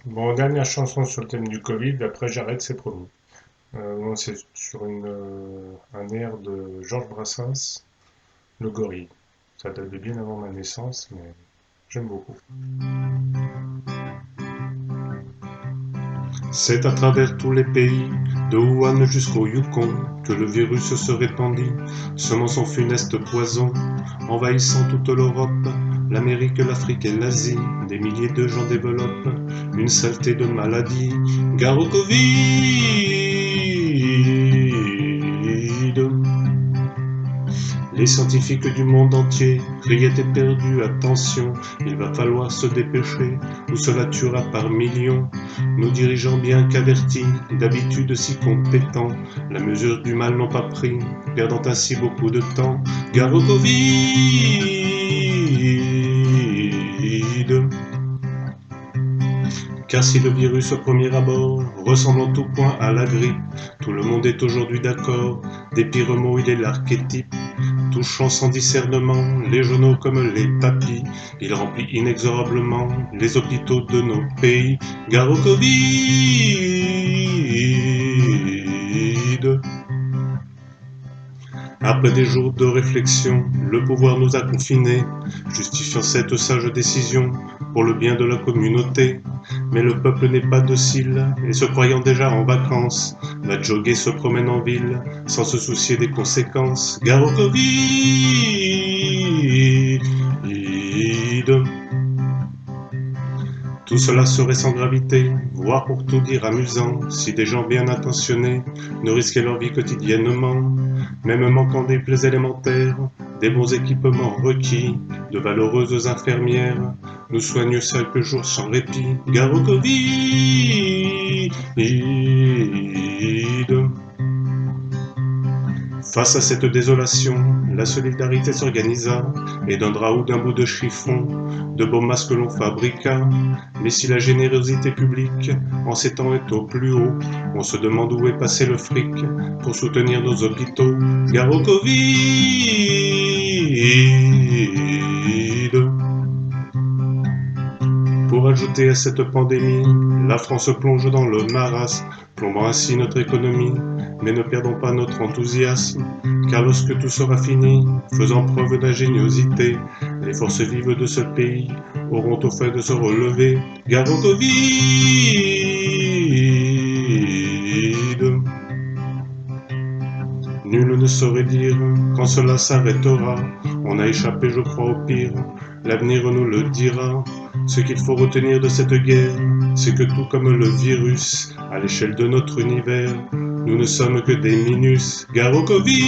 Bon, dernière chanson sur le thème du Covid, après j'arrête, c'est promis. Bon, c'est sur un air de Georges Brassens, Le Gorille. Ça date de bien avant ma naissance, mais j'aime beaucoup. C'est à travers tous les pays, de Wuhan jusqu'au Yukon, que le virus se répandit, semant son funeste poison, envahissant toute l'Europe, l'Amérique, l'Afrique et l'Asie. Des milliers de gens développent une saleté de maladie. Gare au Covid. Les scientifiques du monde entier criaient éperdus, attention, il va falloir se dépêcher, ou cela tuera par millions. Nos dirigeants bien qu'avertis, d'habitude si compétents, la mesure du mal n'ont pas pris, perdant ainsi beaucoup de temps. Gare au Covid. Car si le virus au premier abord ressemble en tout point à la grippe, tout le monde est aujourd'hui d'accord, des pires mots il est l'archétype, touchant sans discernement les journaux comme les tapis, il remplit inexorablement les hôpitaux de nos pays. Gare au Covid. Après des jours de réflexion, le pouvoir nous a confinés, justifiant cette sage décision pour le bien de la communauté. Mais le peuple n'est pas docile, et se croyant déjà en vacances, va jogger, se promène en ville, sans se soucier des conséquences. Gare au Covid. Tout cela serait sans gravité, voire pour tout dire amusant, si des gens bien intentionnés ne risquaient leur vie quotidiennement, même manquant des plaies élémentaires, des bons équipements requis, de valeureuses infirmières, nous soignent chaque jour sans répit. Gare au Covid. Face à cette désolation, la solidarité s'organisa, et d'un drap ou d'un bout de chiffon, de beaux masques l'on fabriqua. Mais si la générosité publique, en ces temps est au plus haut, on se demande où est passé le fric pour soutenir nos hôpitaux. Gare au Covid. Pour ajouter à cette pandémie, la France plonge dans le marasme, plombant ainsi notre économie. Mais ne perdons pas notre enthousiasme, car lorsque tout sera fini, faisant preuve d'ingéniosité, les forces vives de ce pays auront au fait de se relever. Gare au Covid. Nul ne saurait dire quand cela s'arrêtera. On a échappé, je crois, au pire. L'avenir nous le dira. Ce qu'il faut retenir de cette guerre, c'est que tout comme le virus, à l'échelle de notre univers, nous ne sommes que des minus. Gare au Covid.